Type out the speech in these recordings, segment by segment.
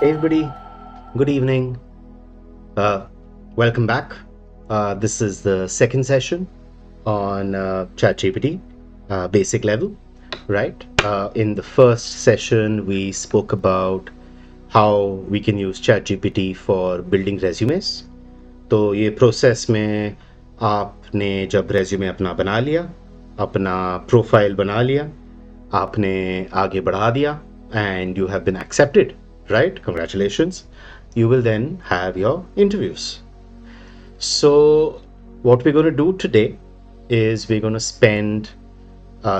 Hey everybody, good evening. Uh, Welcome back. This is the second session on ChatGPT, basic level, right? In the first session, we spoke about how we can use ChatGPT for building resumes. तो ये process में आपने जब resume अपना बना लिया, अपना profile बना लिया, आपने आगे बढ़ा दिया and you have been accepted, right? Congratulations. You will then have your interviews. So, what we're going to do today is we're going to spend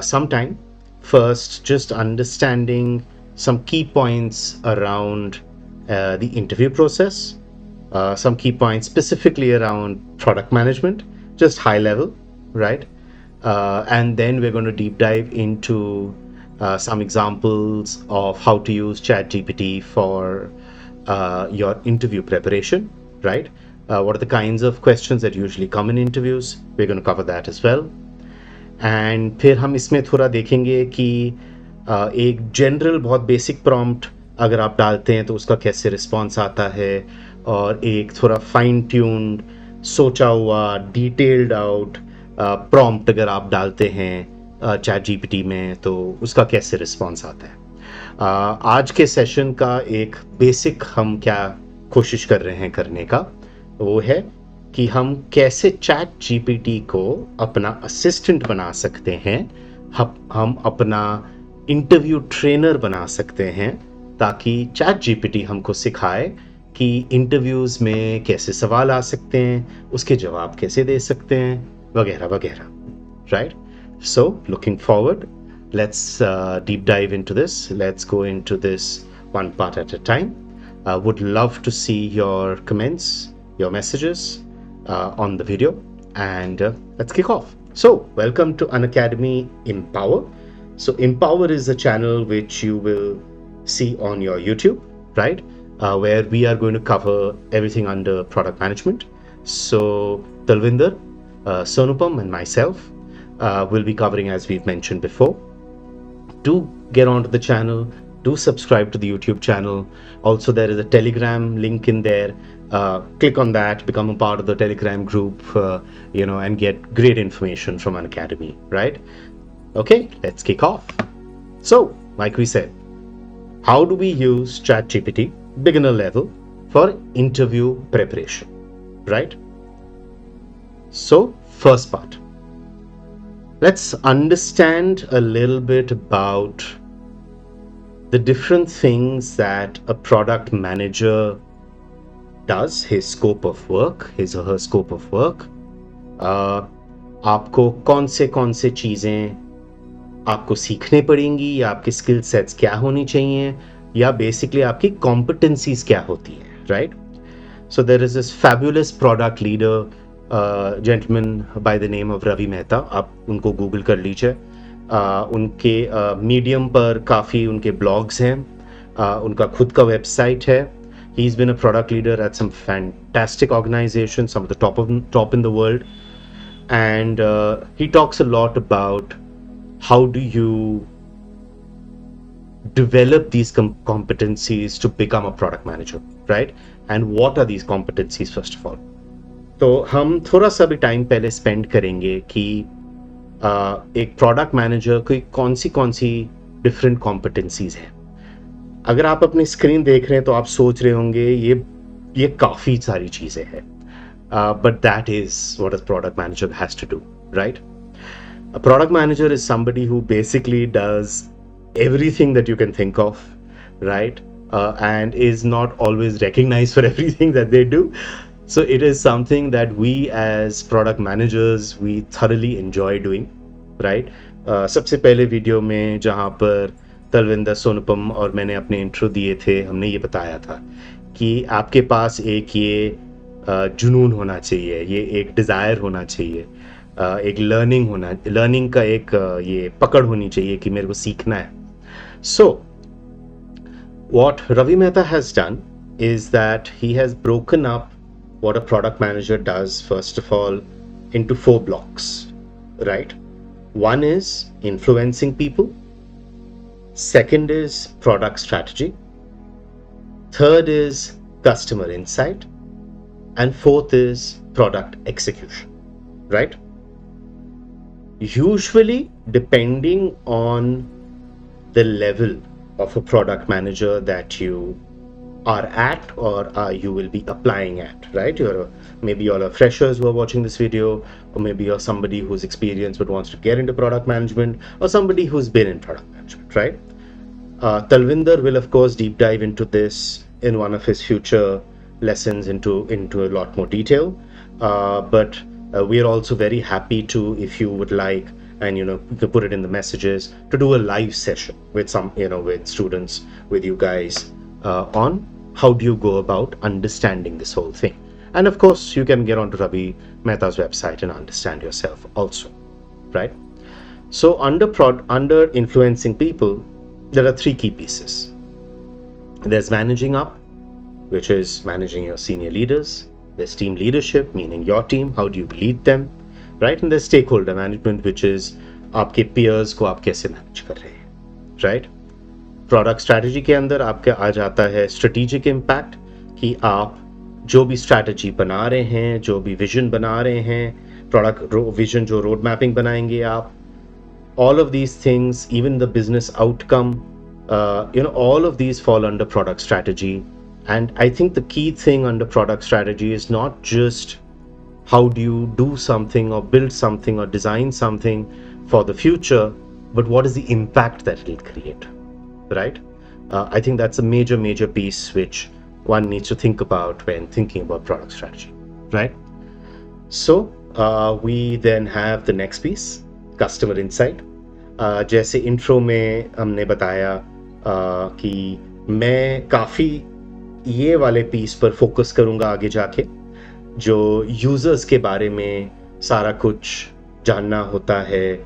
some time first just understanding some key points around the interview process, some key points specifically around product management, just high level, right? And then we're going to deep dive into some examples of how to use ChatGPT for your interview preparation, right? What are the kinds of questions that usually come in interviews? We're going to cover that as well. And फिर हम इसमें थोड़ा देखेंगे कि एक general बहुत basic prompt अगर आप डालते हैं तो उसका कैसे रिस्पॉन्स आता है, और एक थोड़ा फाइन ट्यून्ड सोचा हुआ डिटेल्ड आउट प्रॉम्प्ट अगर आप डालते हैं चैट जीपीटी में तो उसका कैसे रिस्पॉन्स आता है. आज के सेशन का एक बेसिक हम क्या कोशिश कर रहे हैं करने का वो है कि हम कैसे चैट जीपीटी को अपना असिस्टेंट बना सकते हैं, हम अपना इंटरव्यू ट्रेनर बना सकते हैं, ताकि चैट जीपीटी हमको सिखाए कि इंटरव्यूज़ में कैसे सवाल आ सकते हैं, उसके जवाब कैसे दे सकते हैं, वगैरह वगैरह, right? So looking forward, let's deep dive into this. Let's go into this one part at a time. Would love to see your comments, your messages on the video, and let's kick off. So, welcome to Unacademy Empower. So, Empower is a channel which you will see on your YouTube, right? Where we are going to cover everything under product management. So, Talvinder, Sonupam, and myself will be covering, as we've mentioned before. Do get onto the channel, do subscribe to the YouTube channel. Also, there is a Telegram link in there. Click on that, become a part of the Telegram group, and get great information from Unacademy, right? Okay, let's kick off. So, like we said, how do we use ChatGPT beginner level for interview preparation, right? So, first part. Let's understand a little bit about the different things that a product manager does, his scope of work, his or her scope of work. आपको कौन से चीज़ें आपको सीखने पड़ेंगी, या आपके skill sets क्या होनी चाहिए, या बेसिकली आपकी कॉम्पिटेंसीज क्या होती है, right? So there is this fabulous product leader gentleman by the name of Ravi Mehta. आप उनको गूगल कर लीजिए. उनके मीडियम पर काफ़ी उनके ब्लॉग्स हैं, उनका खुद का वेबसाइट है. He's been a product leader at some fantastic organizations, some of the top in the world, and he talks a lot about how do you develop these competencies to become a product manager, right? And what are these competencies first of all? तो हम थोड़ा सा भी time पहले spend करेंगे कि एक product manager की कौन सी डिफरेंट कॉम्पिटेंसीज हैं. अगर आप अपनी स्क्रीन देख रहे हैं तो आप सोच रहे होंगे ये काफ़ी सारी चीज़ें हैं, but that is what a product manager has to do, right? A product manager is somebody who basically does everything that you can think of, right? And is not always recognized for everything that they do. So it is something that we as product managers, we thoroughly enjoy doing, right? सबसे पहले video में जहाँ पर तलविंदर, सोनुपम और मैंने अपने intro दिए थे, हमने ये बताया था कि आपके पास एक ये जुनून होना चाहिए, ये एक डिज़ायर होना चाहिए, एक लर्निंग का एक ये पकड़ होनी चाहिए कि मेरे को सीखना है. So, what Ravi Mehta has done is that he has broken up what a product manager does, first of all, into 4 blocks, right? One is influencing people. Second is product strategy. third is customer insight, and fourth is product execution, right? Usually, depending on the level of a product manager that you are at or you will be applying at, right? Maybe you're a freshers who are watching this video, or maybe you're somebody who's experienced but wants to get into product management, or somebody who's been in product management, right? Talvinder will of course deep dive into this in one of his future lessons into a lot more detail. But we are also very happy to, if you would like, and to put it in the messages, to do a live session with some, with students, with you guys, on how do you go about understanding this whole thing. And of course, you can get onto Ravi Mehta's website and understand yourself also, right? So under influencing people, there are three key pieces. There's managing up, which is managing your senior leaders. There's team leadership, meaning your team, how do you lead them, right? And there's stakeholder management, which is आपके peers को आप कैसे manage कर रहे हैं, right? Product strategy के अंदर आपके आ जाता है strategic impact, कि आप जो भी strategy बना रहे हैं, जो भी vision बना रहे हैं, product vision जो road mapping बनाएंगे आप, all of these things, even the business outcome, all of these fall under product strategy. And I think the key thing under product strategy is not just how do you do something or build something or design something for the future, but what is the impact that it will create, right? I think that's a major piece which one needs to think about when thinking about product strategy, right? So we then have the next piece, customer insight. जैसे intro में हमने बताया कि मैं काफ़ी ये वाले piece पर फोकस करूँगा आगे जाके, जो यूज़र्स के बारे में सारा कुछ जानना होता है,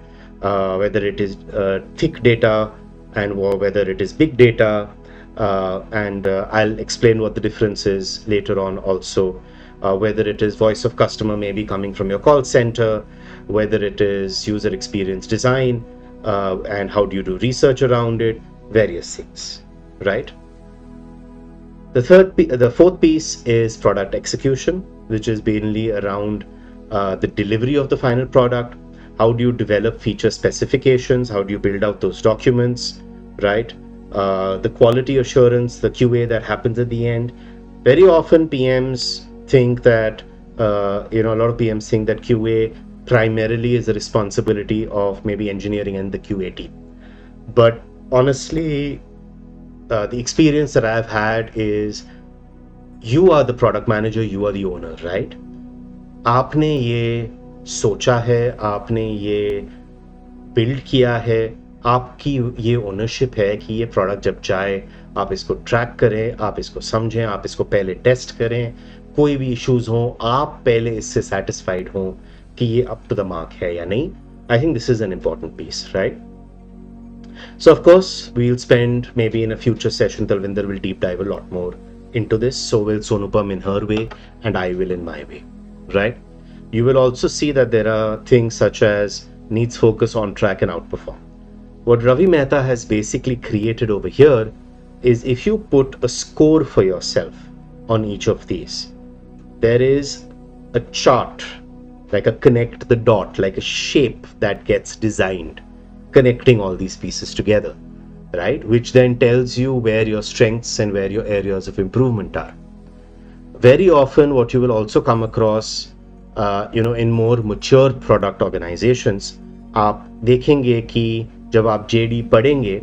whether it is thick data and whether it is big data, and I'll explain what the difference is later on also. Whether it is voice of customer maybe coming from your call center, whether it is user experience design, and how do you do research around it, various things, right? The fourth piece is product execution, which is mainly around the delivery of the final product. How do you develop feature specifications? How do you build out those documents, right? The quality assurance, the QA that happens at the end. Very often PMs think that, a lot of PMs think that QA primarily is the responsibility of maybe engineering and the QA team. But honestly, the experience that I've had is you are the product manager, you are the owner, right? आपने ये सोचा है, आपने ये build किया है, आपकी ये ओनरशिप है कि ये प्रोडक्ट जब जाए आप इसको ट्रैक करें, आप इसको समझें, आप इसको पहले टेस्ट करें, कोई भी इश्यूज हो आप पहले इससे सेटिस्फाइड हो कि ये अप टू द मार्क है या नहीं. I think this is an important piece, right? So of course we'll spend maybe in a future session, Talvinder will deep dive a lot more into this, so will Sonupam in her way and I will in my way, right? You will also see that there are things such as needs focus, on track and outperform. What Ravi Mehta has basically created over here is if you put a score for yourself on each of these, there is a chart, like a connect the dot, like a shape that gets designed, connecting all these pieces together, right? Which then tells you where your strengths and where your areas of improvement are. Very often what you will also come across, in more mature product organizations, आप देखेंगे कि जब आप JD पढ़ेंगे,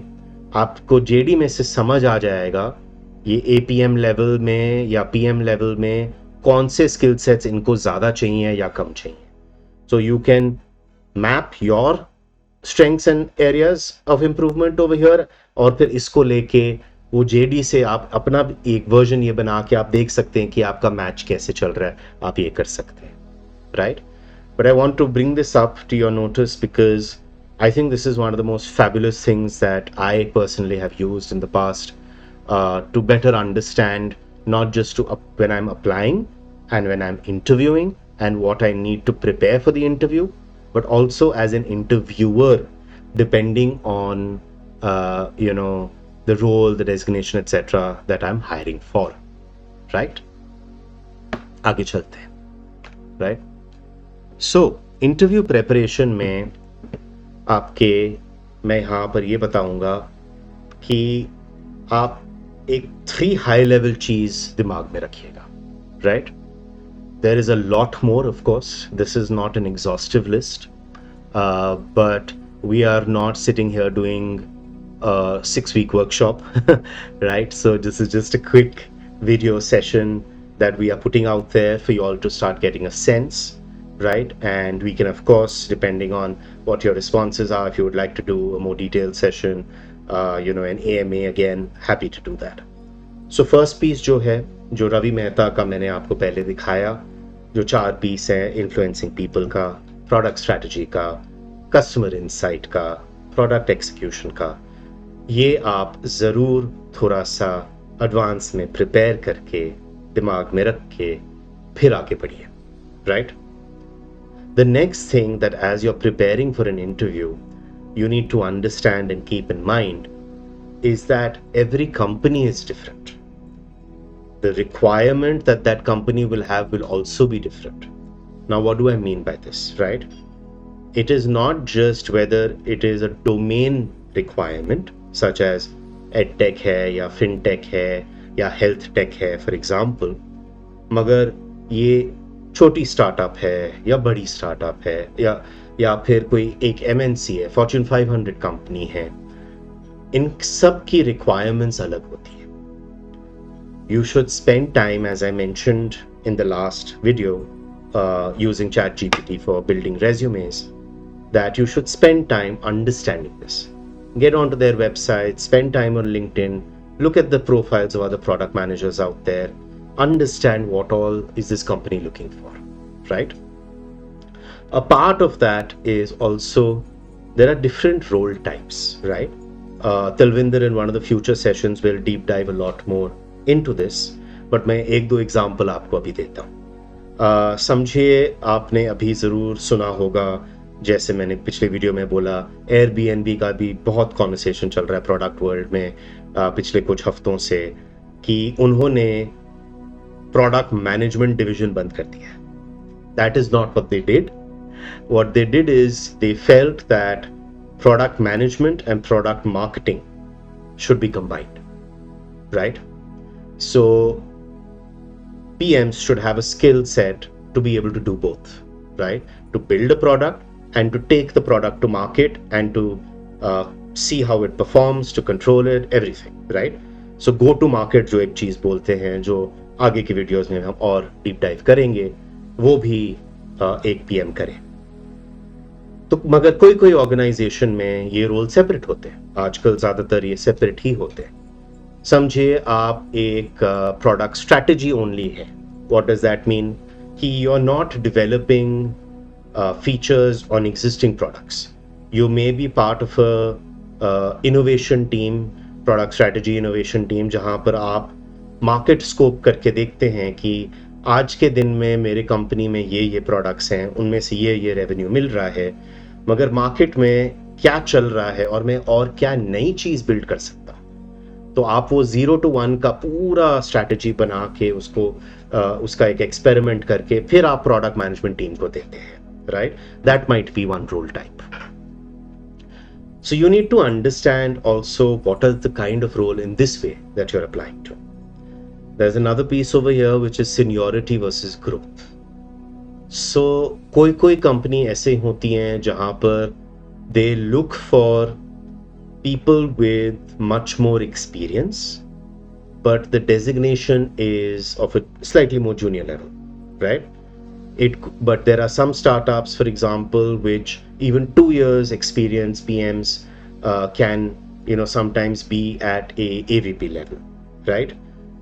आपको JD में से समझ आ जाएगा ये APM लेवल में या PM लेवल में कौन से स्किल सेट्स इनको ज़्यादा चाहिए या कम चाहिए. So you can map your strengths and areas of improvement over here, और फिर इसको लेके वो JD से आप अपना एक वर्जन ये बना के आप देख सकते हैं कि आपका मैच कैसे चल रहा है, आप ये कर सकते हैं, right? But I want to bring this up to your notice because I think this is one of the most fabulous things that I personally have used in the past to better understand, not just when I'm applying and when I'm interviewing and what I need to prepare for the interview, but also as an interviewer, depending on the role, the designation, etc. that I'm hiring for, right? आगे चलते हैं, right? So interview preparation में आपके मैं यहाँ पर ये बताऊंगा कि आप एक 3 हाई लेवल चीज दिमाग में रखिएगा, right? There is a lot more, of course. This is not an exhaustive list, but we are not sitting here doing a 6-week workshop, right? So this is just a quick video session that we are putting out there for you all to start getting a sense, right? And we can, of course, depending on what your responses are, if you would like to do a more detailed session, an AMA again, happy to do that. So first piece जो है, जो रवि मेहता का मैंने आपको पहले दिखाया, जो 4 piece है, इन्फ्लुएंसिंग पीपल का, प्रोडक्ट स्ट्रैटेजी का, कस्टमर इंसाइट का, प्रोडक्ट एक्सिक्यूशन का, ये आप ज़रूर थोड़ा सा एडवांस में प्रिपेयर करके दिमाग में रख के फिर आगे बढ़िए, right? The next thing that as you're preparing for an interview, you need to understand and keep in mind is that every company is different. The requirement that that company will have will also be different. Now, what do I mean by this, right? It is not just whether it is a domain requirement, such as edtech hai, ya fintech hai, ya health tech hai, for example, मगर ये छोटी startup है या बड़ी startup है या फिर कोई एक MNC है, Fortune 500 कंपनी है, इन सब की रिक्वायरमेंट्स अलग होती है. You should spend time, as I mentioned in the last video, using ChatGPT for building resumes, that you should spend time understanding this. Get onto their website, spend time on LinkedIn, look at the profiles of other product managers out there, understand what all is this company looking for, right? A part of that is also, there are different role types, right? Talvinder in one of the future sessions will deep dive a lot more into this, but मैं 1-2 example आपको अभी देता हूँ. समझिए आपने अभी ज़रूर सुना होगा, जैसे मैंने पिछले वीडियो में बोला, Airbnb का भी बहुत कॉन्वर्सेशन चल रहा है प्रोडक्ट वर्ल्ड में पिछले कुछ हफ्तों से, कि उन्होंने प्रोडक्ट मैनेजमेंट डिवीजन बंद कर दिया. That is not what they did. What they did is they felt that product management and product marketing should be combined, right? So PMs should have a skill set to be able to do both, right? To build a product and to take the product to market and to see how it performs, to control it, everything, right? So go to market जो एक चीज बोलते हैं, जो आगे की videos में हम और डीप डाइव करेंगे, वो भी एक PM करे. तो मगर कोई ऑर्गेनाइजेशन में ये रोल सेपरेट होते हैं. आजकल ज्यादातर ये सेपरेट ही होते हैं. समझिए आप एक प्रोडक्ट स्ट्रैटेजी ओनली है. What does that mean? कि you are not developing features on existing products. You may be part of a innovation team, product strategy innovation team, जहां पर आप मार्केट स्कोप करके देखते हैं कि आज के दिन में मेरे कंपनी में ये प्रोडक्ट्स हैं, उनमें से ये रेवेन्यू मिल रहा है, मगर मार्केट में क्या चल रहा है और मैं और क्या नई चीज बिल्ड कर सकता. तो आप वो 0 to 1 का पूरा स्ट्रैटेजी बना के उसका एक एक्सपेरिमेंट करके फिर आप प्रोडक्ट मैनेजमेंट टीम को देते हैं, right? That might be one role type. So you need to understand also what is the kind of role in this way that you're applying to. There's another piece over here which is seniority versus growth. So कोई company ऐसे होती हैं जहां पर they look for people with much more experience, but the designation is of a slightly more junior level, right? But there are some startups, for example, which even 2 years experience PMs can, sometimes be at a AVP level, right?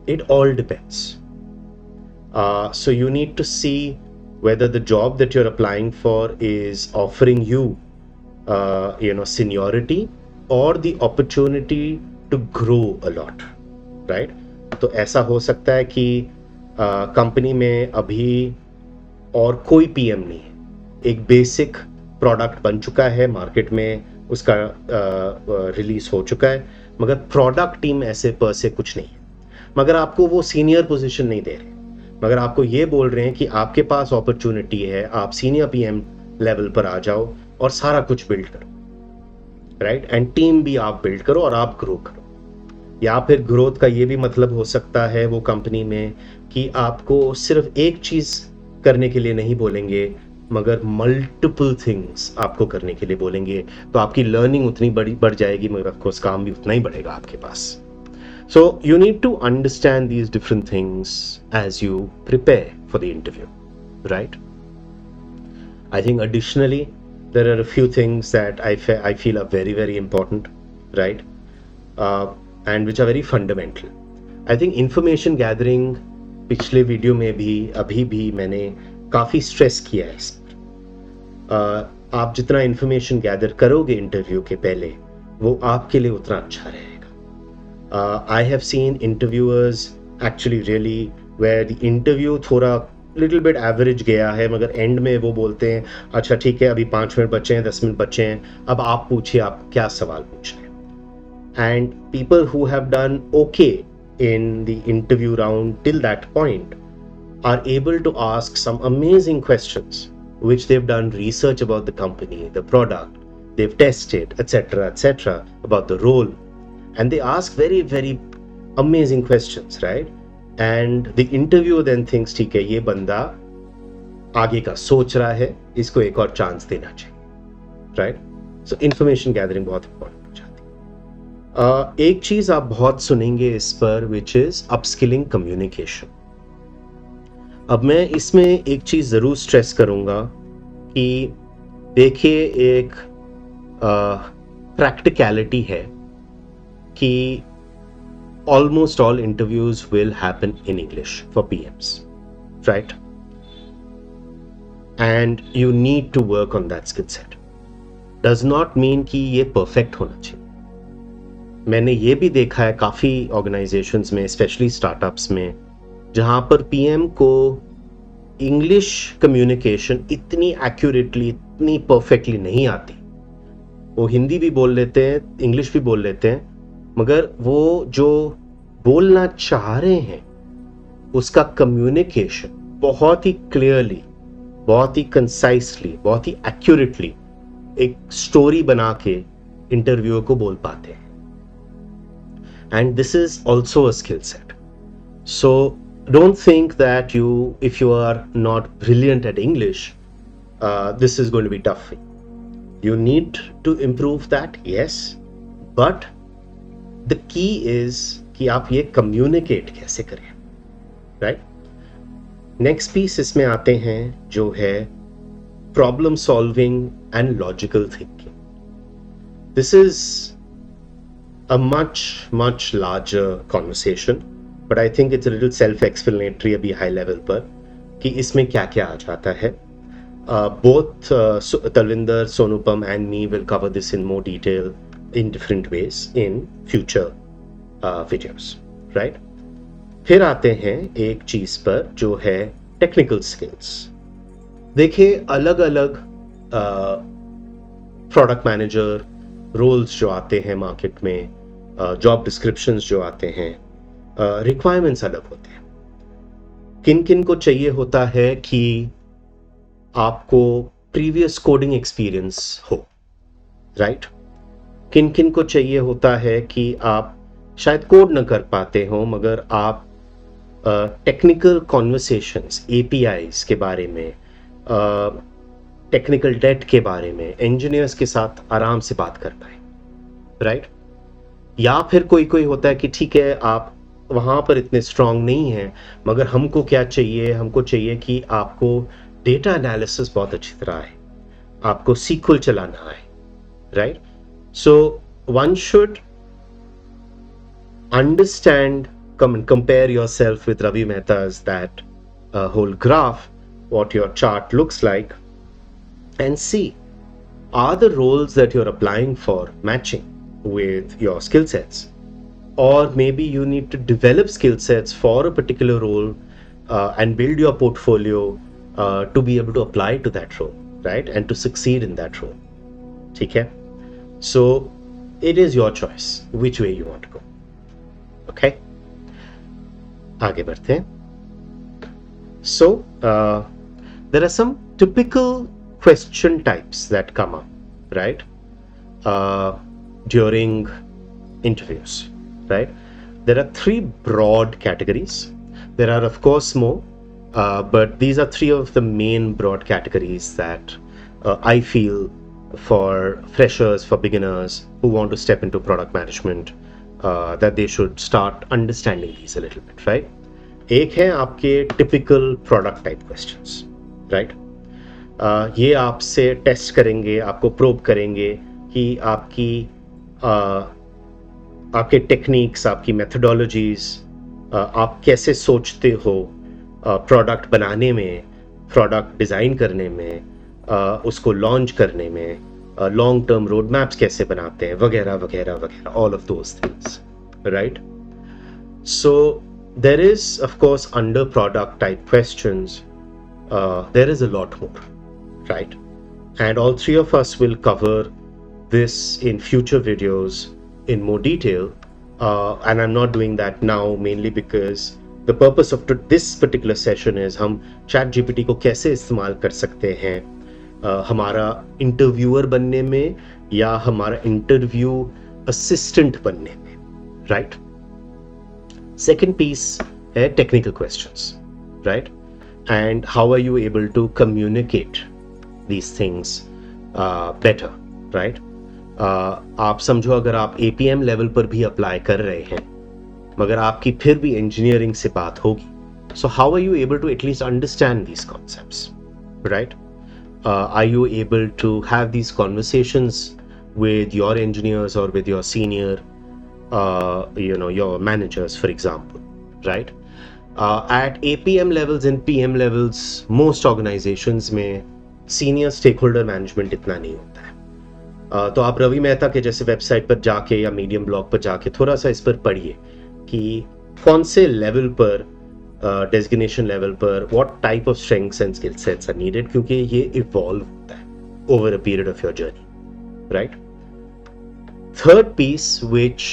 It all depends. So you need to see whether the job that you're applying for is offering you, seniority or the opportunity to grow a lot, right? तो ऐसा हो सकता है कि company में अभी और कोई PM नहीं है, एक बेसिक प्रोडक्ट बन चुका है, मार्केट में उसका रिलीज हो चुका है, मगर प्रोडक्ट टीम ऐसे पर से कुछ नहीं है। मगर आपको वो सीनियर पोजीशन नहीं दे रहे, मगर आपको ये बोल रहे हैं कि आपके पास अपॉर्चुनिटी है, आप सीनियर पीएम लेवल पर आ जाओ और सारा कुछ बिल्ड करो, राइट, एंड टीम भी आप बिल्ड करो और आप ग्रो करो। या फिर ग्रोथ का ये भी मतलब हो सकता है वो कंपनी में कि आपको सिर्फ एक चीज करने के लिए नहीं बोलेंगे, मगर मल्टीपल थिंग्स आपको करने के लिए बोलेंगे, तो आपकी लर्निंग उतनी बढ़ जाएगी, मगर ऑफकोर्स काम भी उतना ही बढ़ेगा आपके पास। So you need to understand these different things as you prepare for the interview, right? I think additionally, there are a few things that I feel are very, very important, right? And which are very fundamental. I think information gathering, पिछले video में भी अभी भी मैंने काफ़ी stress किया है इस पर। आप जितना इंफॉर्मेशन गैदर करोगे इंटरव्यू के पहले, वो आपके लिए उतना अच्छा रहेगा। I have seen interviewers actually really where the interview थोड़ा little bit average गया है, मगर end में वो बोलते हैं अच्छा ठीक है, अभी 5 मिनट बचे हैं, 10 मिनट बचे हैं, अब आप पूछिए आप क्या सवाल पूछना है। And people who have done okay in the interview round till that point are able to ask some amazing questions which they've done research about the company, the product, they've tested, etc., about the role. And they ask very, very amazing questions, right? And the interviewer then thinks, ठीक है, ये बंदा आगे का सोच रहा है, इसको एक और चांस देना चाहिए, right? So information gathering बहुत important हो जाती है। एक चीज आप बहुत सुनेंगे इस पर, which is upskilling communication। अब मैं इसमें एक चीज जरूर स्ट्रेस करूंगा कि देखिए, एक प्रैक्टिकलिटी है कि almost all interviews will happen in English for PMs, right? And you need to work on that skill set. Does not mean कि ये perfect होना चाहिए। मैंने ये भी देखा है काफ़ी organizations में, especially startups में, जहाँ पर PM को English communication इतनी accurately, इतनी perfectly नहीं आती। वो हिंदी भी बोल लेते हैं, English भी बोल लेते हैं, मगर वो जो बोलना चाह रहे हैं उसका कम्युनिकेशन बहुत ही क्लियरली, बहुत ही कंसाइसली, बहुत ही एक्यूरेटली एक स्टोरी बना के इंटरव्यूअर को बोल पाते हैं। And this is also a skill set. So don't think that if you are not brilliant at English, this is going to be tough. You need to improve that, yes, but the key is कि आप ये communicate कैसे करें, right? Next piece इसमें आते हैं जो है problem solving and logical thinking. This is a much larger conversation, but I think it's little self explanatory अभी हाई लेवल पर कि इसमें क्या क्या आ जाता है। Both Talvinder, Sonupam and me will cover this in more detail in different ways in future videos, right? फिर आते हैं एक चीज पर जो है टेक्निकल स्किल्स। देखिए, अलग अलग प्रोडक्ट मैनेजर रोल्स जो आते हैं मार्केट में, जॉब डिस्क्रिप्शंस जो आते हैं, रिक्वायरमेंट्स अलग होते हैं। किन किन को चाहिए होता है कि आपको प्रीवियस कोडिंग एक्सपीरियंस हो, राइट? किन किन को चाहिए होता है कि आप शायद कोड न कर पाते हो, मगर आप टेक्निकल कॉन्वर्सेशंस, एपीआईज के बारे में, टेक्निकल डेट के बारे में इंजीनियर्स के साथ आराम से बात कर पाए, राइट? या फिर कोई कोई होता है कि ठीक है, आप वहाँ पर इतने स्ट्रांग नहीं हैं, मगर हमको क्या चाहिए, हमको चाहिए कि आपको डेटा एनालिसिस बहुत अच्छी तरह आए, आपको सीक्वल चलाना आए, राइट? So one should understand, come and compare yourself with Ravi Mehta's that whole graph, what your chart looks like, and see, are the roles that you're applying for matching with your skill sets? Or maybe you need to develop skill sets for a particular role and build your portfolio to be able to apply to that role, right? And to succeed in that role. ठीक है? So it is your choice which way you want to go. Okay, आगे बढ़ते हैं. So there are some typical question types that come up, right, during interviews, right? There are three broad categories. There are of course more, but these are three of the main broad categories that I feel for freshers, for beginners who want to step into product management, that they should start understanding these a little bit, right? एक है आपके typical product type questions, right? ये आपसे test करेंगे, आपको probe करेंगे कि आपके टेक्निक्स, आपकी मेथोडोलॉजीज, आप कैसे सोचते हो प्रोडक्ट बनाने में, प्रोडक्ट डिज़ाइन करने में, उसको लॉन्च करने में, लॉन्ग टर्म रोड मैप्स कैसे बनाते हैं, वगैरह वगैरह वगैरह, all of those things, right? So there is, of course, under product type questions, there is a lot more, right? And all three of us will cover this in future videos in more detail. And I'm not doing that now mainly because the purpose of this particular session is हम ChatGPT को कैसे इस्तेमाल कर सकते हैं हमारा interviewer बनने में या हमारा इंटरव्यू असिस्टेंट बनने में, right? Second piece है technical questions, right? And how are you able to communicate these things better, right? आप समझो अगर आप APM लेवल पर भी अप्लाई कर रहे हैं मगर आपकी फिर भी इंजीनियरिंग से बात होगी, so how are you able to at least understand these concepts, right? Are you able to have these conversations with your engineers or with your senior your managers, for example, right? At APM levels and PM levels, most organizations में senior stakeholder management इतना नहीं होता है. तो आप रवि मेहता के जैसे website पर जाके या मीडियम ब्लॉग पर जाके थोड़ा सा इस पर पढ़िए कि कौन से लेवल पर, डेजिग्नेशन लेवल पर, what type of strengths and skill sets are needed, क्योंकि ये इवॉल्व होता है over a period of your journey, right? Third piece which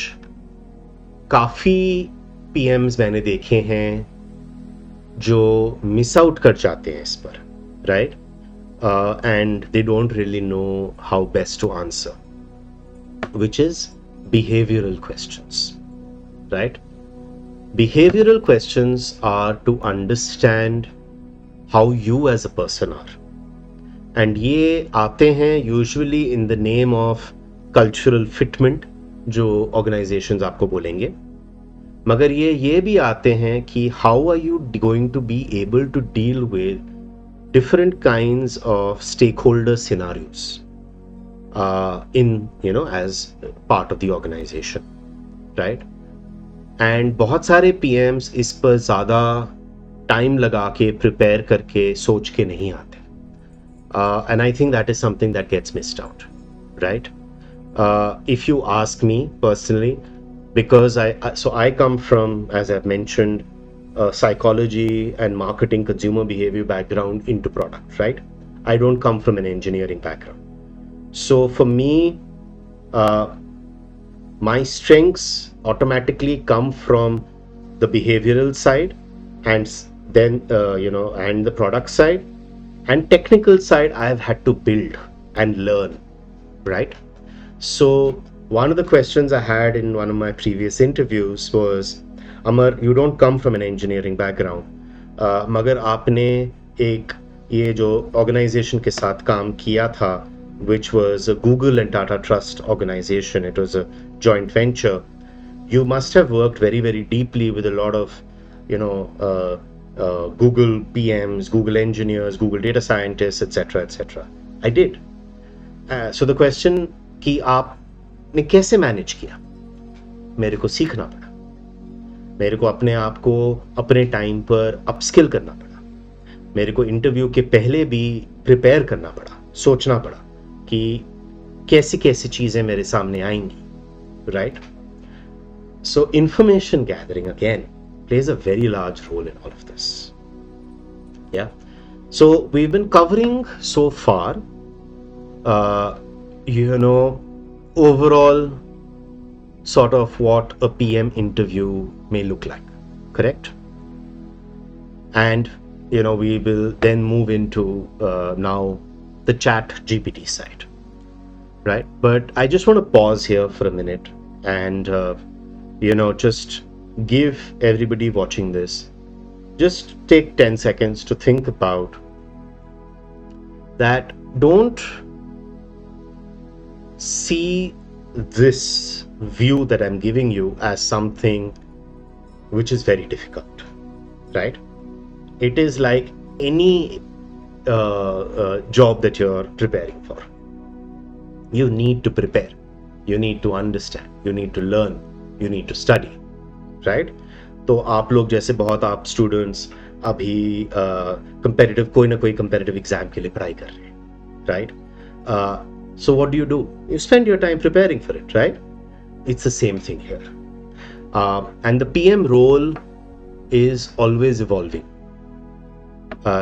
काफ़ी PMs मैंने देखे हैं जो मिस आउट कर जाते हैं इस पर, right? And they don't really know how best to answer, which is behavioural questions, right? Behavioural questions are to understand how you as a person are, and ये आते हैं usually in the name of cultural fitment, जो organisations आपको बोलेंगे, मगर ये भी आते हैं कि how are you going to be able to deal with different kinds of stakeholder scenarios in as part of the organisation, right? And बहुत सारे PMs इस पर ज़्यादा टाइम लगा के प्रिपेयर करके सोच के नहीं आते, and I think that is something that gets missed out, right? If you ask me personally, because I come from, as I've mentioned, psychology and marketing, consumer behavior background into product, right? I don't come from an engineering background. So for me, my strengths automatically come from the behavioral side, and then and the product side, and technical side I have had to build and learn, right? So one of the questions I had in one of my previous interviews was, Amar, you don't come from an engineering background, मगर आपने एक ये जो organization के साथ काम किया था, which was a Google and Tata Trust organization, it was a joint venture, you must have worked very, very deeply with a lot of Google PMs, Google engineers, Google data scientists, etc., etc. I did. So the question कि आपने कैसे manage किया, मेरे को सीखना पड़ा, मेरे को अपने आप को अपने टाइम पर अपस्किल करना पड़ा, मेरे को इंटरव्यू के पहले भी प्रिपेयर करना पड़ा, सोचना पड़ा कि कैसी कैसी चीज़ें मेरे सामने आएंगी, right? So information gathering again plays a very large role in all of this. Yeah. So we've been covering so far, overall sort of what a PM interview may look like, correct? And we will then move into now the chat GPT side, right? But I just want to pause here for a minute and just give everybody watching this, just take 10 seconds to think about that. Don't see this view that I'm giving you as something which is very difficult, right? It is like any job that you're preparing for. You need to prepare, you need to understand, you need to learn, you need to study, right? तो आप लोग जैसे बहुत आप students अभी competitive कोई ना कोई कंपेटिटिव एग्जाम के लिए पढ़ाई कर रहे हैं, right? So what do? You spend your time preparing for it, right? It's the same thing here. And the PM role is always evolving.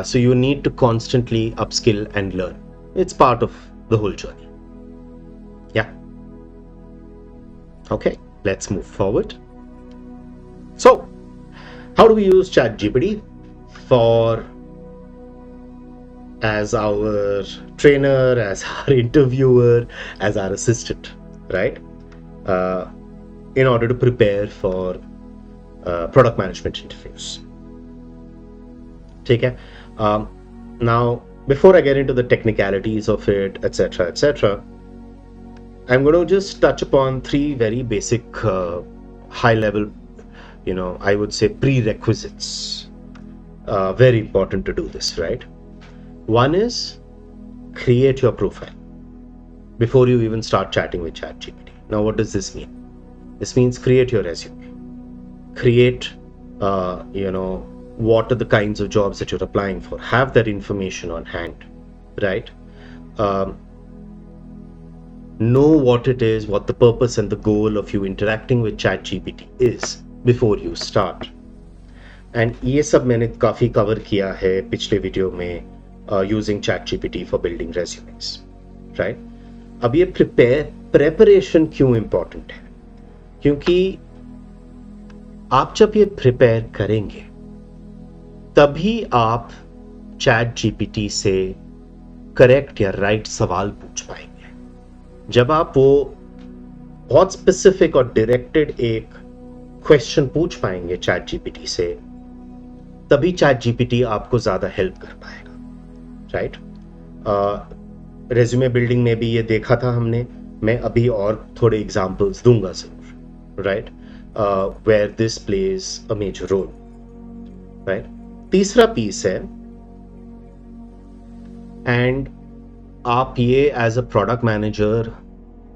So you need to constantly upskill and learn. It's part of the whole journey. Yeah. Okay, let's move forward. So, how do we use ChatGPT as our trainer, as our interviewer, as our assistant, right? In order to prepare for product management interviews. Okay. Now, before I get into the technicalities of it, etc., I'm going to just touch upon three very basic, high-level, I would say prerequisites. Very important to do this, right? One is create your profile before you even start chatting with ChatGPT. Now, what does this mean? This means create your resume. Create, what are the kinds of jobs that you're applying for. Have that information on hand, right? Know what it is, what the purpose and the goal of you interacting with ChatGPT is before you start. And ये सब मैंने काफ़ी cover किया है पिछले video में using ChatGPT for building resumes, right? अब ये preparation क्यों important है? क्योंकि आप जब ये प्रिपेयर करेंगे तभी आप ChatGPT से करेक्ट या राइट सवाल पूछ पाएंगे. जब आप वो बहुत स्पेसिफिक और डायरेक्टेड एक क्वेश्चन पूछ पाएंगे ChatGPT से, तभी ChatGPT आपको ज्यादा हेल्प कर पाएगा, राइट? रेज्यूमे बिल्डिंग में भी ये देखा था हमने. मैं अभी और थोड़े एग्जांपल्स दूंगा जरूर, right? Where this plays a major role, right? तीसरा पीस है, एंड आप ये एज अ प्रोडक्ट मैनेजर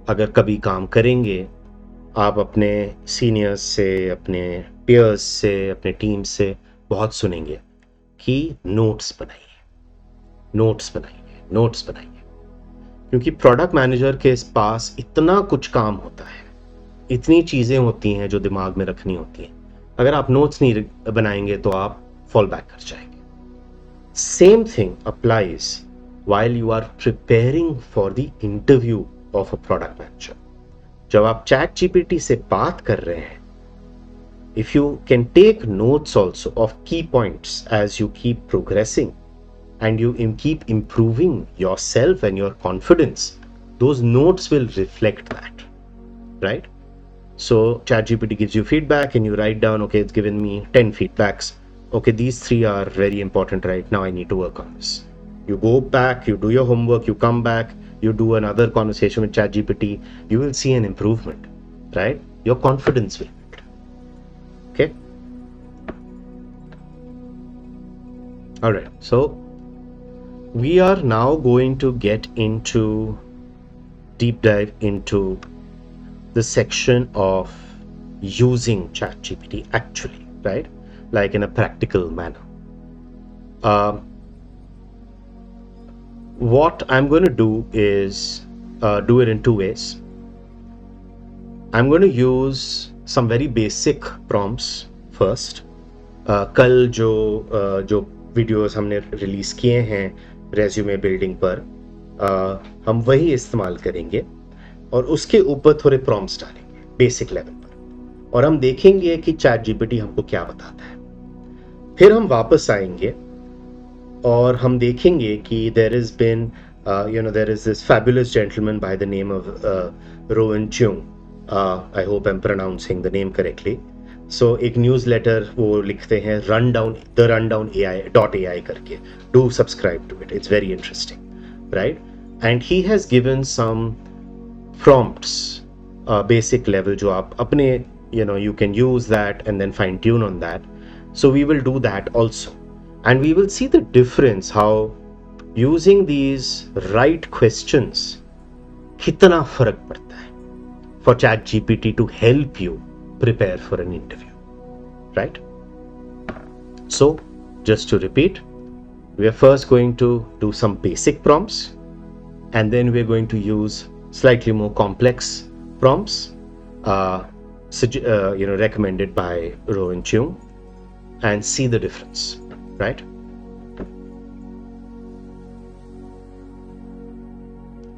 अगर कभी काम करेंगे, आप अपने सीनियर्स से, अपने पीयर्स से, अपने टीम से बहुत सुनेंगे कि नोट्स बनाइए, नोट्स बनाइए, नोट्स बनाइए. क्योंकि प्रोडक्ट मैनेजर के पास इतना कुछ काम होता है, इतनी चीज़ें होती हैं जो दिमाग में रखनी होती हैं. अगर आप नोट्स नहीं बनाएंगे तो आप फॉल बैक कर जाएंगे. Same thing applies while you are preparing for the interview of a product manager. जब आप ChatGPT से बात कर रहे हैं, if you can take notes also of key points as you keep progressing and you keep improving yourself and your confidence, those notes will reflect that, right? So ChatGPT gives you feedback and you write down, okay, it's given me 10 feedbacks. Okay, these 3 are very important right now, I need to work on this. You go back, you do your homework, you come back, you do another conversation with ChatGPT, you will see an improvement, right? Your confidence will build. Okay? All right, so we are now going to get into deep dive into the section of using ChatGPT actually, right? Like in a practical manner. What I'm going to do is do it in 2 ways. I'm going to use some very basic prompts first. कल जो videos हमने release किए हैं resume building पर, हम वही इस्तेमाल करेंगे और उसके ऊपर थोड़े प्रॉम्प्ट्स डालेंगे, बेसिक लेवल पर, और हम देखेंगे कि चैट जीपीटी हमको क्या बताता है। फिर हम वापस आएंगे और हम देखेंगे कि there is this fabulous gentleman by the name of Rowan Cheung, I hope I am pronouncing the name correctly. So एक न्यूज़ लेटर वो लिखते हैं, रन डाउन AI.ai करके, do subscribe to it, it's very interesting, right? And he has given some prompts, basic level, जो आप अपने you can use that and then fine tune on that. So we will do that also, and we will see the difference how using these right questions कितना फर्क पड़ता है for ChatGPT to help you prepare for an interview, right? So just to repeat, we are first going to do some basic prompts, and then we're going to use slightly more complex prompts recommended by Rowan Chung, and see the difference, right?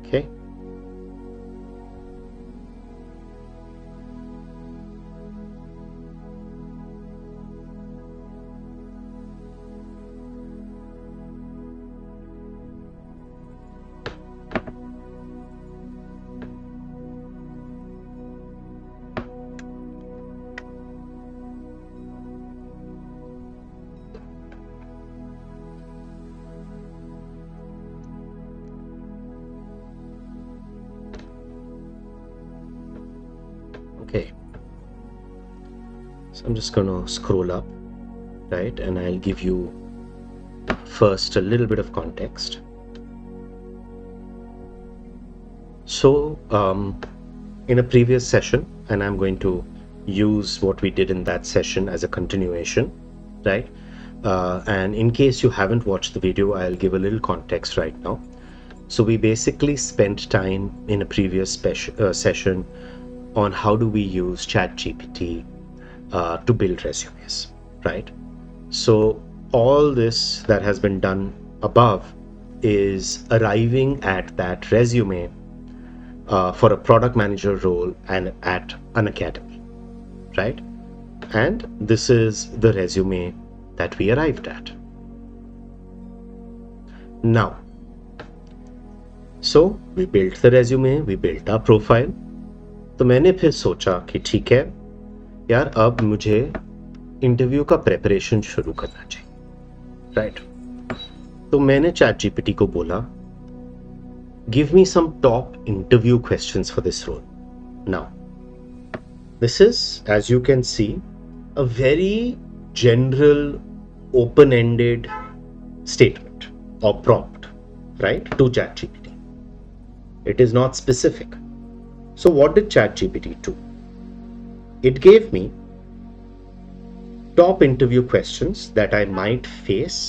Okay. Okay, so I'm just going to scroll up, right, and I'll give you first a little bit of context. So in a previous session, and I'm going to use what we did in that session as a continuation, right? And in case you haven't watched the video, I'll give a little context right now. So we basically spent time in a previous session on how do we use ChatGPT to build resumes, right? So all this that has been done above is arriving at that resume for a product manager role and at Unacademy, right? And this is the resume that we arrived at. Now, so we built the resume, we built our profile. तो मैंने फिर सोचा कि ठीक है यार, अब मुझे इंटरव्यू का प्रेपरेशन शुरू करना चाहिए, राइट? तो मैंने चैट जीपीटी को बोला, give me some top interview questions for this role. Now this is, as you can see, a very general open-ended statement or prompt, right, to ChatGPT. It is not specific. So what did ChatGPT do? It gave me top interview questions that I might face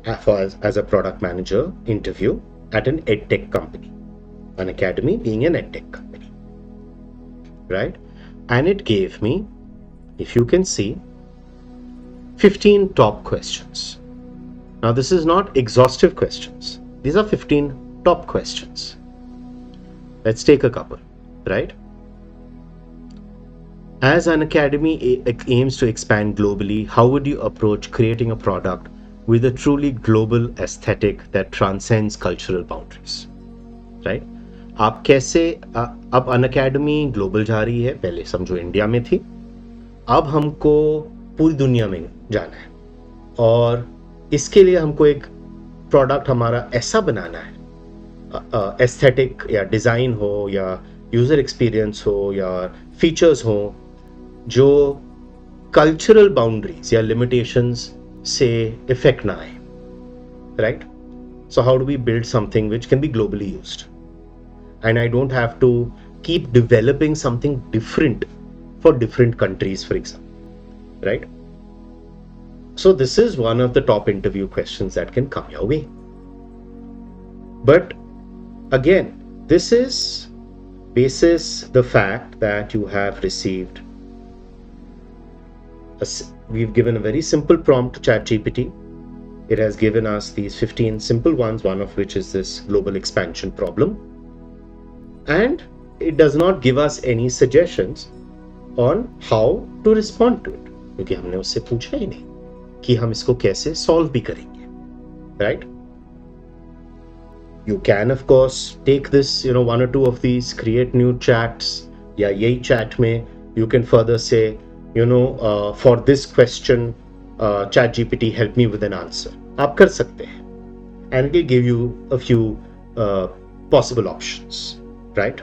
as a product manager interview at an edtech company, Unacademy being an edtech company, right? And it gave me, if you can see, 15 top questions. Now this is not exhaustive questions. These are 15 top questions. Let's take a couple, right? As Unacademy aims to expand globally, how would you approach creating a product with a truly global aesthetic that transcends cultural boundaries, right? आप कैसे, अब Unacademy global जा रही है, पहले समझो India में थी, अब हमको पूरी दुनिया में जाना है, और इसके लिए हमको एक प्रोडक्ट हमारा ऐसा बनाना है, एस्थेटिक या डिज़ाइन हो या यूज़र एक्सपीरियंस हो या फीचर्स हो, जो कल्चरल बाउंड्रीज या लिमिटेशंस से इफेक्ट ना आए, राइट? So how do we build something which can be globally used, and I don't have to keep developing something different for different countries, for example, right? So this is one of the top interview questions that can come your way. But again, this is basis the fact that you have received we've given a very simple prompt to ChatGPT. It has given us these 15 simple ones, one of which is this global expansion problem. And it does not give us any suggestions on how to respond to it, क्योंकि हमने उससे पूछा ही नहीं कि हम इसको कैसे solve भी करेंगे, right? You can of course take this, one or two of these, create new chats, या यही chat में you can further say, for this question, ChatGPT help me with an answer. आप कर सकते हैं, and it will give you a few possible options, right?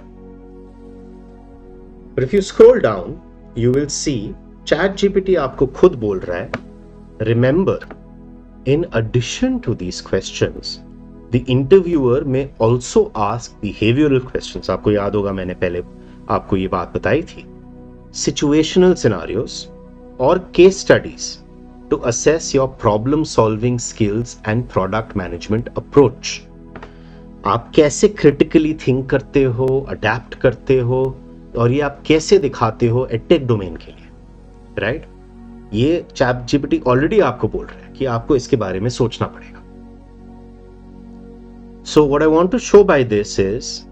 But if you scroll down, you will see ChatGPT आपको खुद बोल रहा है, remember, in addition to these questions, the interviewer may also ask behavioral questions. आपको याद होगा मैंने पहले आपको ये बात बताई थी, situational scenarios or case studies to assess your problem solving skills and product management approach. आप कैसे critically think करते हो, adapt करते हो, और ये आप कैसे दिखाते हो एडटेक डोमेन के लिए, राइट? ये ChatGPT ऑलरेडी आपको बोल रहा है कि आपको इसके बारे में सोचना पड़ेगा. So what I want to show by this is,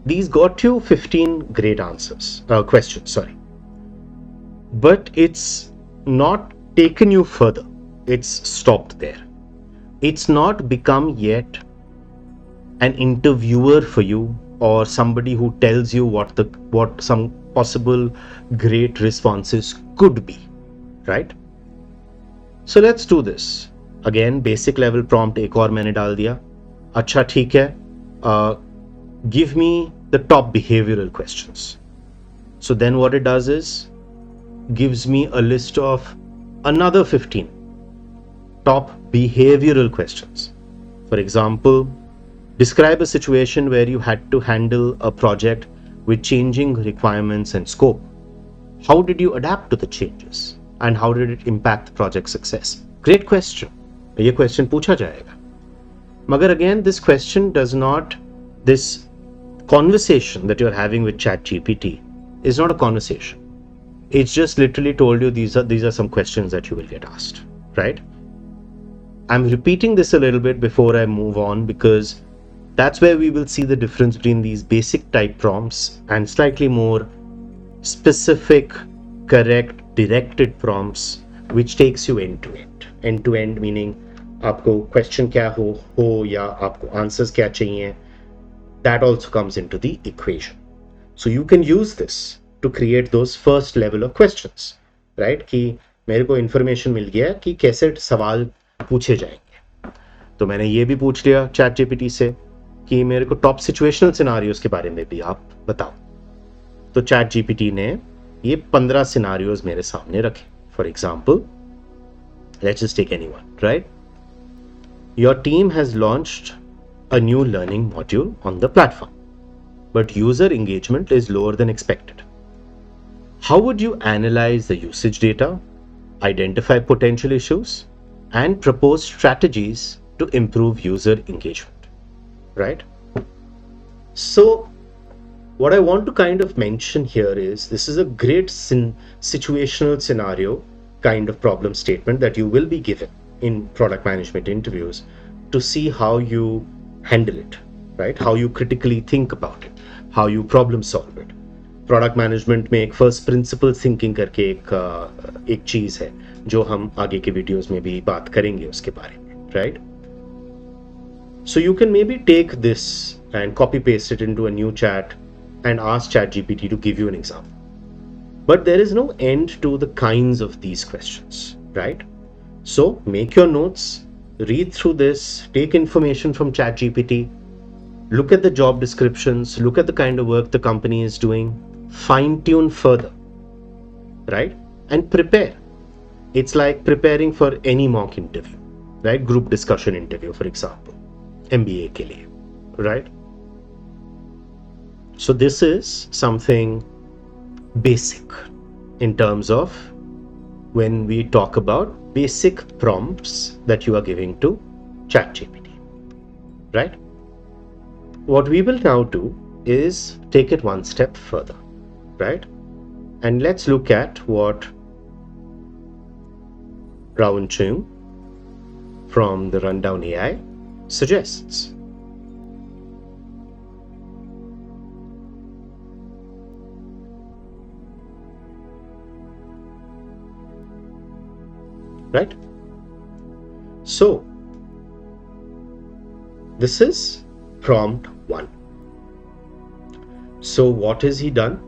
these got you 15 great questions, sorry. But it's not taken you further. It's stopped there. It's not become yet an interviewer for you, or somebody who tells you what some possible great responses could be, right? So let's do this. Again, basic level prompt एक और मैंने डाल दिया. अच्छा ठीक है, give me the top behavioral questions. So then what it does is gives me a list of another 15 top behavioral questions. For example, describe a situation where you had to handle a project with changing requirements and scope. How did you adapt to the changes and how did it impact the project success? Great question. ये question पूछा जाएगा. Magar again, this question does not, this conversation that you're having with ChatGPT is not a conversation. It's just literally told you these are some questions that you will get asked, right? I'm repeating this a little bit before I move on, because that's where we will see the difference between these basic type prompts and slightly more specific, correct, directed prompts, which takes you end to end. End to end meaning आपको question क्या हो या आपको answers क्या चाहिए, that also comes into the equation. So you can use this to create those first level of questions, right? कि मेरे को information मिल गया कि कैसे सवाल पूछे जाएंगे, तो मैंने ये भी पूछ लिया ChatGPT से कि मेरे को top situational scenarios के बारे में भी आप बताओ. तो ChatGPT ने ये 15 scenarios मेरे सामने रखे. For example, let's just take anyone, right? Your team has launched a new learning module on the platform, but user engagement is lower than expected. How would you analyze the usage data, identify potential issues, and propose strategies to improve user engagement, right? So what I want to kind of mention here is, this is a great situational scenario kind of problem statement that you will be given in product management interviews to see how you handle it, right? How you critically think about it, how you problem solve it. Product management में एक first principle thinking करके एक चीज है जो हम आगे के वीडियोस में भी बात करेंगे उसके बारे में, right? So you can maybe take this and copy paste it into a new chat and ask ChatGPT to give you an example. But there is no end to the kinds of these questions, right? So make your notes, read through this, take information from ChatGPT, look at the job descriptions, look at the kind of work the company is doing, fine tune further, right? And prepare. It's like preparing for any mock interview, right? Group discussion interview, for example, MBA के लिए, right? So this is something basic in terms of when we talk about basic prompts that you are giving to ChatGPT, right? What we will now do is take it one step further, right? And let's look at what Raun Chung from the Rundown AI suggests. right? So this is prompt 1. So what has he done?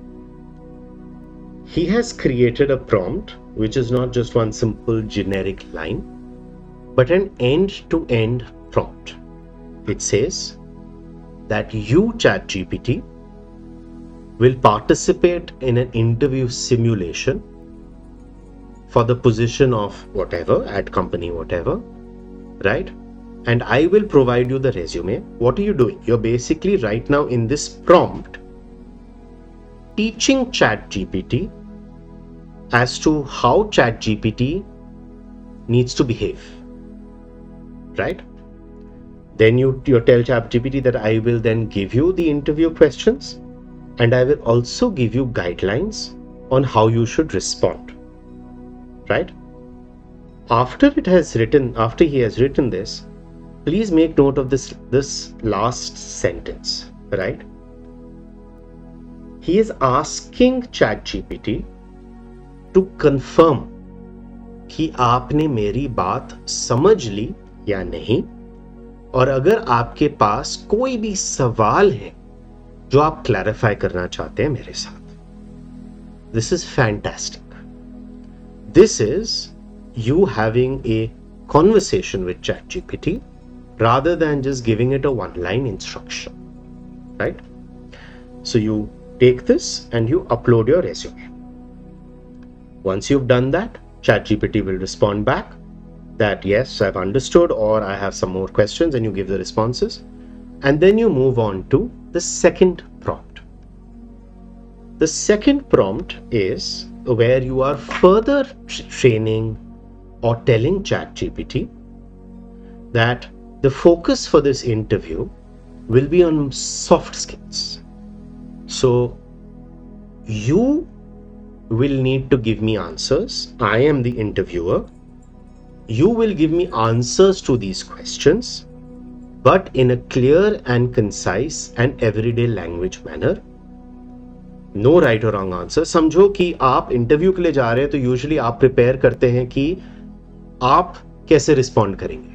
He has created a prompt which is not just one simple generic line, but an end-to-end prompt. It says that you, ChatGPT, will participate in an interview simulation for the position of whatever, at company whatever, right? And I will provide you the resume. What are you doing? You're basically right now in this prompt teaching ChatGPT as to how ChatGPT needs to behave, right? Then you tell ChatGPT that I will then give you the interview questions, and I will also give you guidelines on how you should respond, right? After he has written this, please make note of this last sentence, right? He is asking ChatGPT to confirm कि आपने मेरी बात समझ ली या नहीं, और अगर आपके पास कोई भी सवाल है जो आप क्लैरिफाई करना चाहते हैं मेरे साथ. This is fantastic. This is you having a conversation with ChatGPT rather than just giving it a one-line instruction, right? So you take this and you upload your resume. Once you've done that, ChatGPT will respond back that yes, I've understood, or I have some more questions, and you give the responses. And then you move on to the second prompt. The second prompt is where you are further training or telling ChatGPT that the focus for this interview will be on soft skills. So you will need to give me answers. I am the interviewer. You will give me answers to these questions, but in a clear and concise and everyday language manner. No right or wrong answer. समझो कि आप interview के लिए जा रहे हैं तो usually आप प्रिपेयर करते हैं कि आप कैसे रिस्पॉन्ड करेंगे.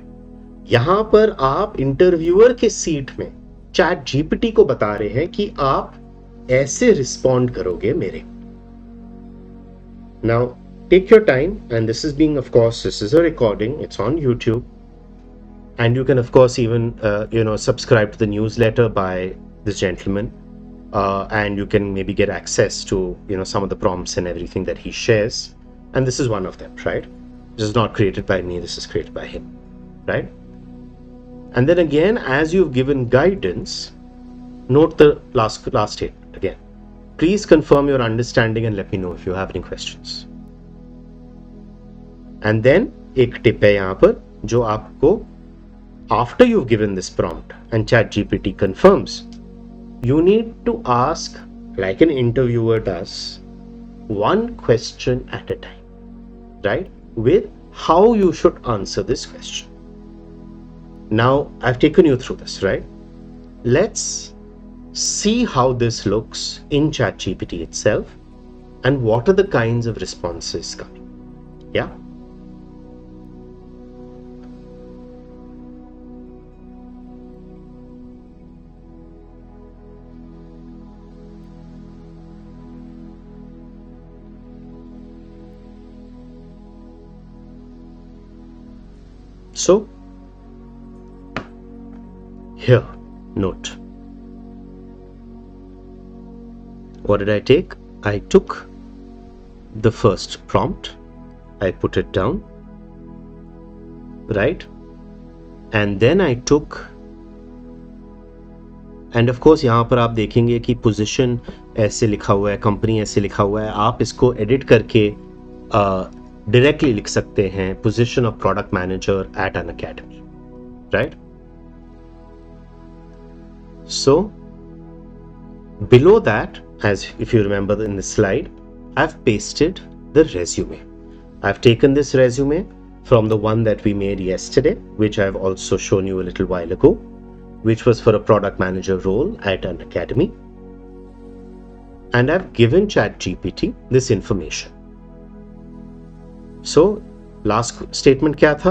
यहां पर आप इंटरव्यूअर के सीट में चैट जीपीटी को बता रहे हैं कि आप ऐसे रिस्पॉन्ड करोगे मेरे. Now take your time, and this is being, of course, this is a recording, it's on YouTube, and you can of course even subscribe to the newsletter by this gentleman, and you can maybe get access to some of the prompts and everything that he shares, and this is one of them, right? This is not created by me, this is created by him, right? And then again, as you've given guidance, note the last statement again. Please confirm your understanding and let me know if you have any questions. And then एक tip है यहाँ पर जो आपको, after you've given this prompt and ChatGPT confirms, you need to ask, like an interviewer does, one question at a time, right? With how you should answer this question. Now I've taken you through this, right? Let's see how this looks in ChatGPT itself and what are the kinds of responses coming. Yeah. So here, note. What did I take? I took the first prompt, I put it down, right? And then I took, and of course यहाँ पर आप देखेंगे कि position ऐसे लिखा हुआ है, company ऐसे लिखा हुआ है. आप इसको edit करके directly लिख सकते हैं, position of product manager at Unacademy, right? So below that, as if you remember in the slide, I've pasted the resume. I've taken this resume from the one that we made yesterday, which I've also shown you a little while ago, which was for a product manager role at Unacademy. And I've given ChatGPT this information. So last statement क्या था?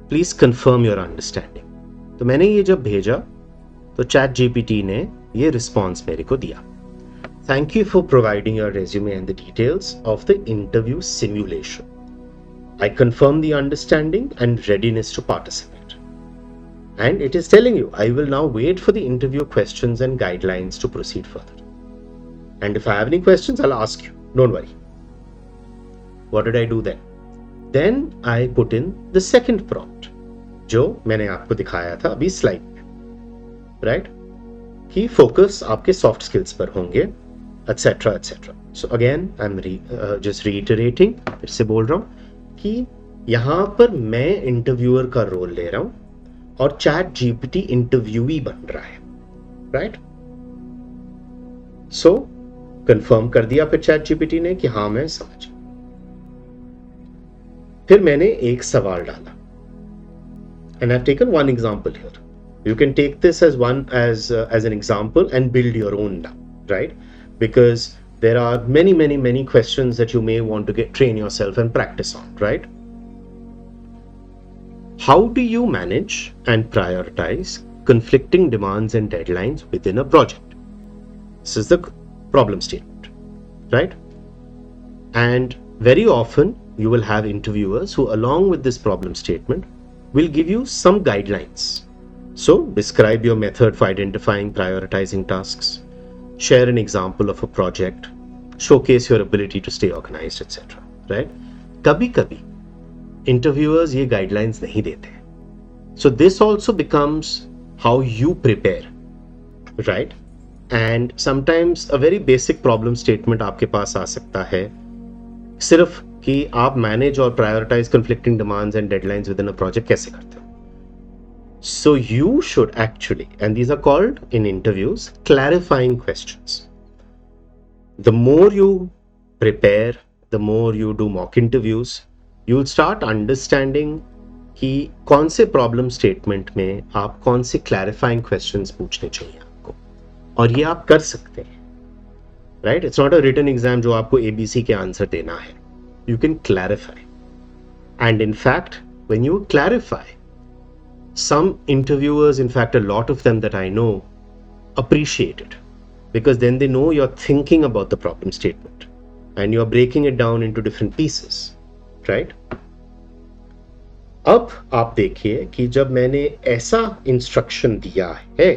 Please confirm your understanding. तो मैंने ये जब भेजा तो chat GPT ने ये रिस्पॉन्स मेरे को दिया। Thank you for providing your resume and the details of the interview simulation. I confirm the understanding and readiness to participate. And it is telling you, I will now wait for the interview questions and guidelines to proceed further. And if I have any questions, I'll ask you. Don't worry. What did I do then? Then I put in the second prompt, जो मैंने आपको दिखाया था अभी slide में, right? कि focus आपके soft skills पर होंगे, etc. etc. So again, I'm just reiterating, फिर से बोल रहा हूँ कि यहां पर मैं इंटरव्यूअर का रोल ले रहा हूं और चैट जीपीटी इंटरव्यूई बन रहा है, राइट? सो कंफर्म कर दिया फिर चैट जीपीटी ने कि हाँ मैं समझ। फिर मैंने एक सवाल डाला and I have taken one example here. You can take this as one as an example and build your own now, right? Because there are many questions that you may want to train yourself and practice on, right? How do you manage and prioritize conflicting demands and deadlines within a project? This is the problem statement, right? And very often you will have interviewers who, along with this problem statement, will give you some guidelines. So describe your method for identifying, prioritizing tasks. Share an example of a project, showcase your ability to stay organized, etc. Right? कभी-कभी interviewers ये guidelines नहीं देते, so this also becomes how you prepare, right? And sometimes a very basic problem statement आपके पास आ सकता है सिर्फ कि आप manage और prioritize conflicting demands and deadlines within a project कैसे करते हो. So you should actually, and these are called in interviews clarifying questions. The more you prepare, the more you do mock interviews, you'll start understanding कि कौन से problem statement में आप कौन से क्लैरिफाइंग क्वेश्चंस पूछने चाहिए आपको, और ये आप कर सकते हैं, right? It's not a written exam जो आपको ABC के आंसर देना है. You can clarify, and in fact when you clarify, some interviewers, in fact a lot of them that I know, appreciate it, because then they know you're thinking about the problem statement and you're breaking it down into different pieces, right? अब आप देखिए कि जब मैंने ऐसा instruction दिया है,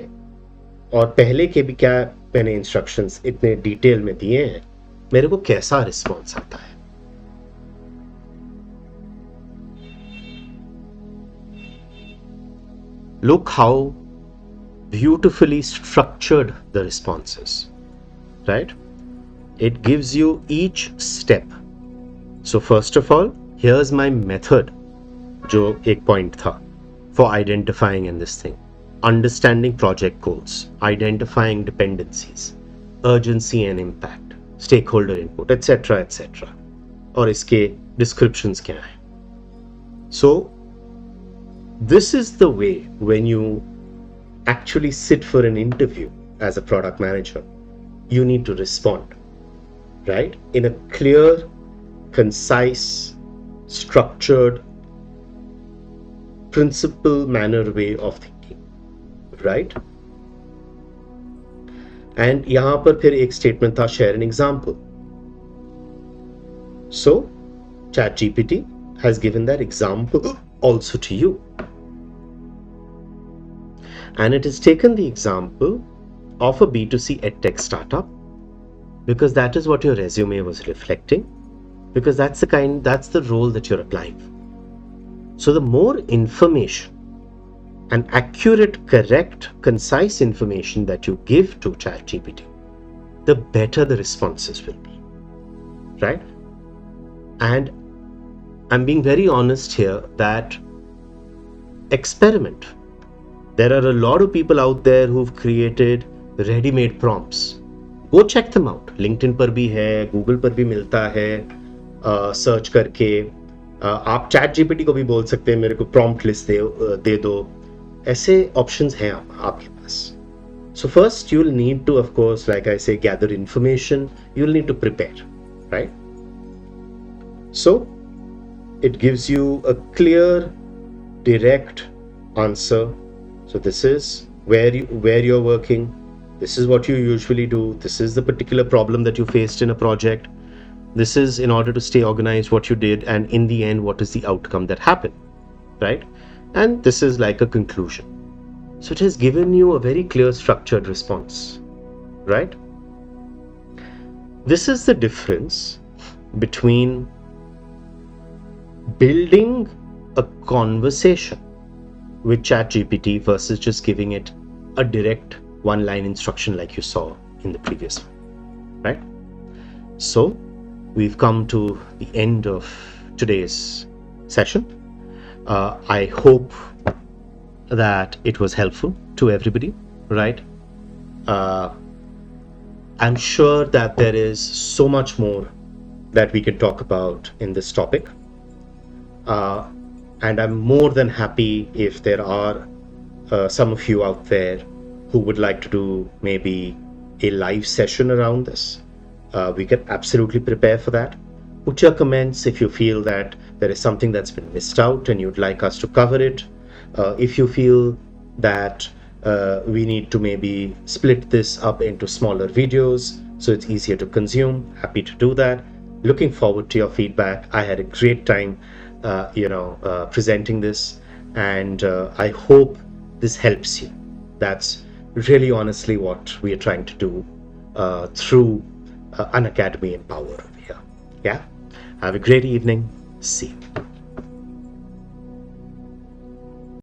और पहले के भी क्या मैंने इंस्ट्रक्शंस इतने डिटेल में दिए हैं, मेरे को कैसा रिस्पॉन्स आता है. Look how beautifully structured the response is, right? It gives you each step. So first of all, here's my method, जो एक point था, for identifying in this thing. Understanding project goals, identifying dependencies, urgency and impact, stakeholder input, etc. etc. और इसके descriptions क्या हैं. So this is the way when you actually sit for an interview as a product manager, you need to respond, right? In a clear, concise, structured, principle manner way of thinking, right? And यहाँ पर फिर एक statement था, share an example. So ChatGPT has given that example also to you. And it has taken the example of a B2C edtech startup, because that is what your resume was reflecting, because that's the role that you're applying for. So the more information and accurate, correct, concise information that you give to ChatGPT, the better the responses will be, right? And I'm being very honest here that experiment. There are a lot of people out there who've created ready-made prompts. Go check them out. LinkedIn पर भी है, Google पर भी मिलता है, search करके. आप ChatGPT को भी बोल सकते हैं मेरे को prompt list दे दो. ऐसे options हैं आपके पास. So first you'll need to, of course, like I say, gather information. You'll need to prepare, right? So it gives you a clear, direct answer. So this is where you're working. This is what you usually do. This is the particular problem that you faced in a project. This is in order to stay organized what you did, and in the end, what is the outcome that happened, right? And this is like a conclusion. So it has given you a very clear, structured response, right? This is the difference between building a conversation with ChatGPT versus just giving it a direct one-line instruction like you saw in the previous one, right? So we've come to the end of today's session. I hope that it was helpful to everybody, right? I'm sure that there is so much more that we can talk about in this topic. And I'm more than happy if there are some of you out there who would like to do maybe a live session around this. We can absolutely prepare for that. Put your comments if you feel that there is something that's been missed out and you'd like us to cover it. If you feel that we need to maybe split this up into smaller videos so it's easier to consume, happy to do that. Looking forward to your feedback. I had a great time presenting this, and I hope this helps you. That's really honestly what we are trying to do through Unacademy Empower over here. Yeah. Have a great evening. See you.